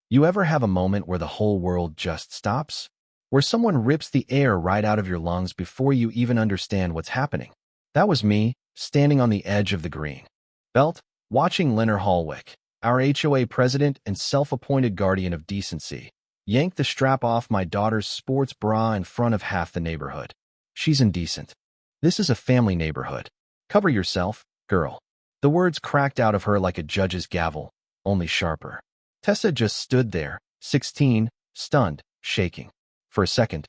You ever have a moment where the whole world just stops? Where someone rips the air right out of your lungs before you even understand what's happening? That was me, standing on the edge of the green belt, watching Leonard Hallwick, our HOA president and self-appointed guardian of decency, yank the strap off my daughter's sports bra in front of half the neighborhood. She's indecent. This is a family neighborhood. Cover yourself, girl. The words cracked out of her like a judge's gavel, only sharper. Tessa just stood there, 16, stunned, shaking. For a second,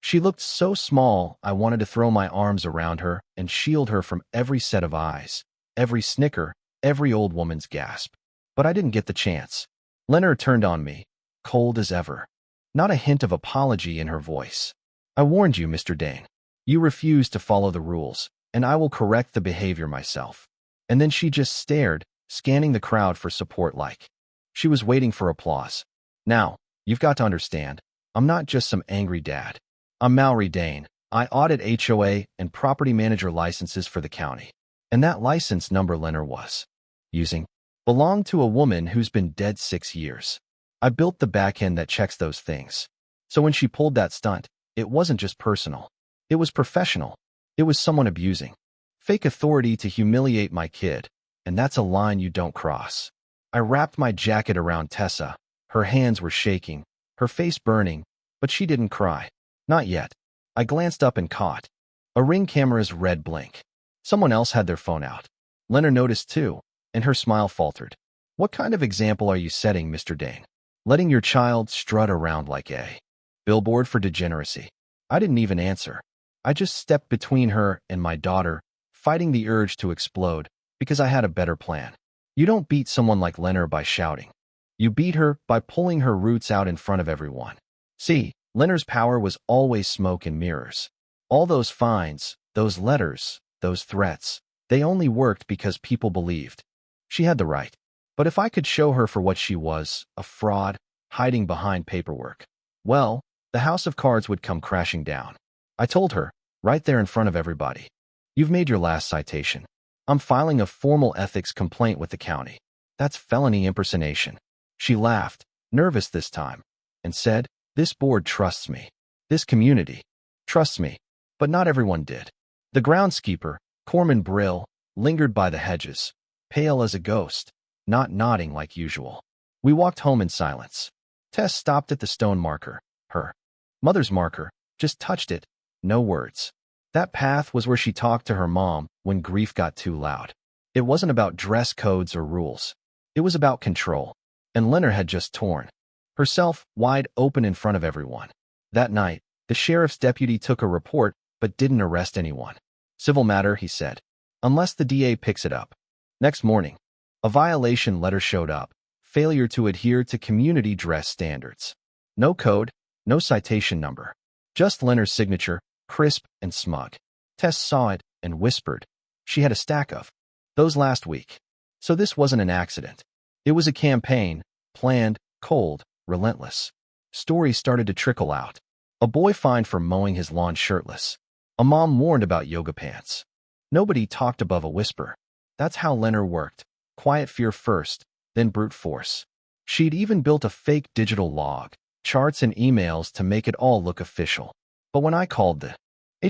she looked so small I wanted to throw my arms around her and shield her from every set of eyes, every snicker, every old woman's gasp. But I didn't get the chance. Leonard turned on me, cold as ever. Not a hint of apology in her voice. I warned you, Mr. Dane. You refused to follow the rules, and I will correct the behavior myself. And then she just stared, scanning the crowd for support like she was waiting for applause. Now, you've got to understand, I'm not just some angry dad. I'm Mallory Dane. I audit HOA and property manager licenses for the county. And that license number Leonard was using belonged to a woman who's been dead 6 years. I built the back end that checks those things. So when she pulled that stunt, it wasn't just personal. It was professional. It was someone abusing fake authority to humiliate my kid, and that's a line you don't cross. I wrapped my jacket around Tessa. Her hands were shaking, her face burning, but she didn't cry. Not yet. I glanced up and caught a Ring camera's red blink. Someone else had their phone out. Leonard noticed too, and her smile faltered. What kind of example are you setting, Mr. Dane? Letting your child strut around like a billboard for degeneracy? I didn't even answer. I just stepped between her and my daughter, fighting the urge to explode, because I had a better plan. You don't beat someone like Leonard by shouting. You beat her by pulling her roots out in front of everyone. See, Leonard's power was always smoke and mirrors. All those fines, those letters, those threats, they only worked because people believed she had the right. But if I could show her for what she was, a fraud, hiding behind paperwork, well, the house of cards would come crashing down. I told her, right there in front of everybody, you've made your last citation. I'm filing a formal ethics complaint with the county. That's felony impersonation. She laughed, nervous this time, and said, this board trusts me. This community trusts me. But not everyone did. The groundskeeper, Corman Brill, lingered by the hedges, pale as a ghost, not nodding like usual. We walked home in silence. Tess stopped at the stone marker, her mother's marker, just touched it, no words. That path was where she talked to her mom when grief got too loud. It wasn't about dress codes or rules. It was about control. And Leonard had just torn herself wide open in front of everyone. That night, the sheriff's deputy took a report but didn't arrest anyone. Civil matter, he said, unless the DA picks it up. Next morning, a violation letter showed up, failure to adhere to community dress standards. No code, no citation number. Just Leonard's signature, crisp and smug. Tess saw it and whispered. She had a stack of those last week. So this wasn't an accident. It was a campaign, planned, cold, relentless. Stories started to trickle out. A boy fined for mowing his lawn shirtless. A mom warned about yoga pants. Nobody talked above a whisper. That's how Leonard worked. Quiet fear first, then brute force. She'd even built a fake digital log, charts and emails to make it all look official. But when I called the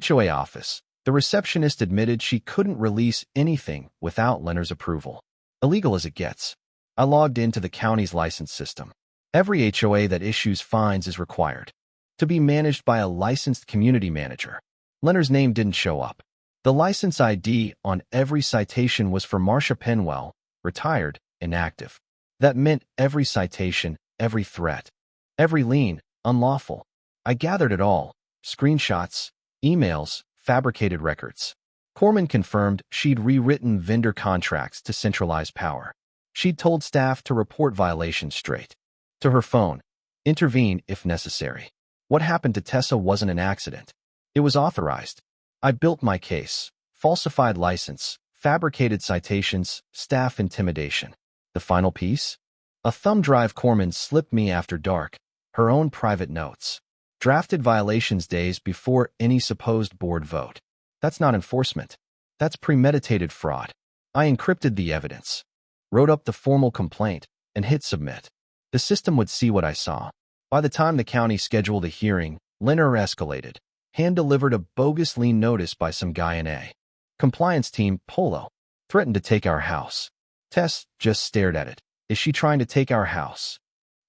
HOA office, the receptionist admitted she couldn't release anything without Leonard's approval. Illegal as it gets. I logged into the county's license system. Every HOA that issues fines is required to be managed by a licensed community manager. Leonard's name didn't show up. The license ID on every citation was for Marcia Penwell, retired, inactive. That meant every citation, every threat, every lien, unlawful. I gathered it all. Screenshots, emails, fabricated records. Corman confirmed she'd rewritten vendor contracts to centralize power. She'd told staff to report violations straight to her phone, intervene if necessary. What happened to Tessa wasn't an accident. It was authorized. I built my case. Falsified license, fabricated citations, staff intimidation. The final piece? A thumb drive Corman slipped me after dark, her own private notes. Drafted violations days before any supposed board vote. That's not enforcement. That's premeditated fraud. I encrypted the evidence, wrote up the formal complaint, and hit submit. The system would see what I saw. By the time the county scheduled a hearing, Linner escalated. Hand-delivered a bogus lien notice by some guy in a compliance team, Polo. Threatened to take our house. Tess just stared at it. Is she trying to take our house?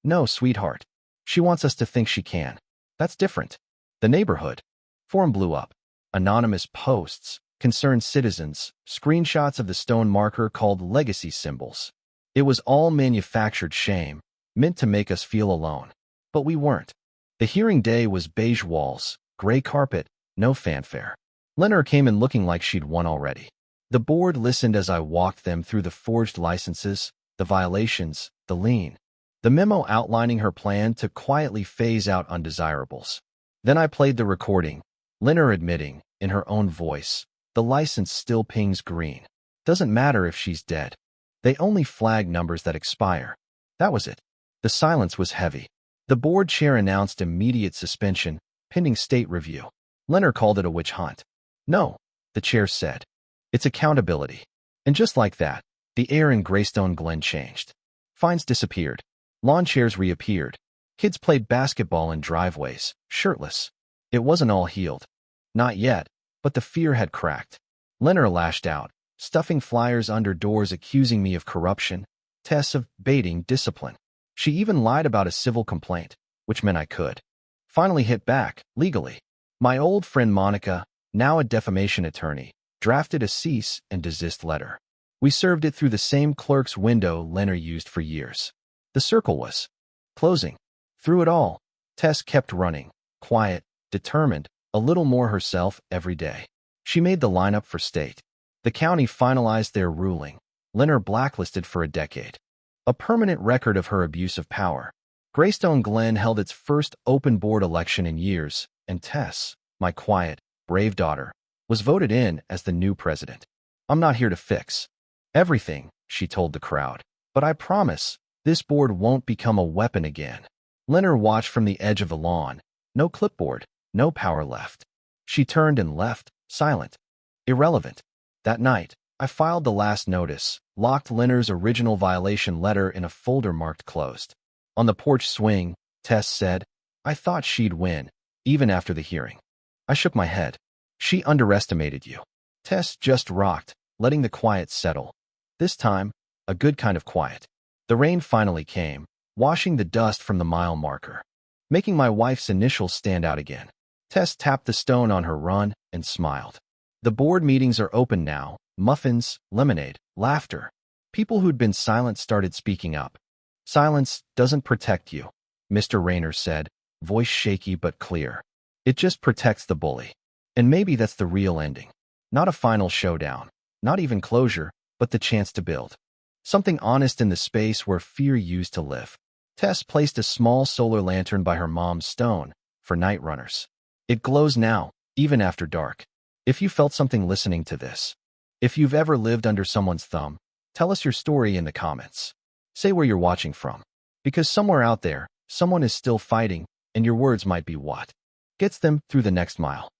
No, sweetheart. She wants us to think she can. That's different. The neighborhood. Forum blew up. Anonymous posts, concerned citizens, screenshots of the stone marker called legacy symbols. It was all manufactured shame, meant to make us feel alone. But we weren't. The hearing day was beige walls, gray carpet, no fanfare. Linner came in looking like she'd won already. The board listened as I walked them through the forged licenses, the violations, the lien. The memo outlining her plan to quietly phase out undesirables. Then I played the recording, Linner admitting, in her own voice, the license still pings green. Doesn't matter if she's dead. They only flag numbers that expire. That was it. The silence was heavy. The board chair announced immediate suspension, pending state review. Linner called it a witch hunt. No, the chair said. It's accountability. And just like that, the air in Greystone Glen changed. Fines disappeared. Lawn chairs reappeared. Kids played basketball in driveways, shirtless. It wasn't all healed. Not yet, but the fear had cracked. Linner lashed out, stuffing flyers under doors accusing me of corruption, Tess of baiting discipline. She even lied about a civil complaint, which meant I could finally hit back, legally. My old friend Monica, now a defamation attorney, drafted a cease and desist letter. We served it through the same clerk's window Linner used for years. The circle was closing. Through it all, Tess kept running, quiet, determined, a little more herself every day. She made the lineup for state. The county finalized their ruling. Linner blacklisted for a decade. A permanent record of her abuse of power. Greystone Glen held its first open board election in years, and Tess, my quiet, brave daughter, was voted in as the new president. I'm not here to fix everything, she told the crowd, but I promise this board won't become a weapon again. Linner watched from the edge of the lawn. No clipboard, no power left. She turned and left, silent, irrelevant. That night, I filed the last notice, locked Linner's original violation letter in a folder marked closed. On the porch swing, Tess said, I thought she'd win, even after the hearing. I shook my head. She underestimated you. Tess just rocked, letting the quiet settle. This time, a good kind of quiet. The rain finally came, washing the dust from the mile marker, making my wife's initials stand out again. Tess tapped the stone on her run and smiled. The board meetings are open now. Muffins, lemonade, laughter. People who'd been silent started speaking up. Silence doesn't protect you, Mr. Rayner said, voice shaky but clear. It just protects the bully. And maybe that's the real ending. Not a final showdown, not even closure, but the chance to build something honest in the space where fear used to live. Tess placed a small solar lantern by her mom's stone for night runners. It glows now, even after dark. If you felt something listening to this, if you've ever lived under someone's thumb, tell us your story in the comments. Say where you're watching from. Because somewhere out there, someone is still fighting, and your words might be what gets them through the next mile.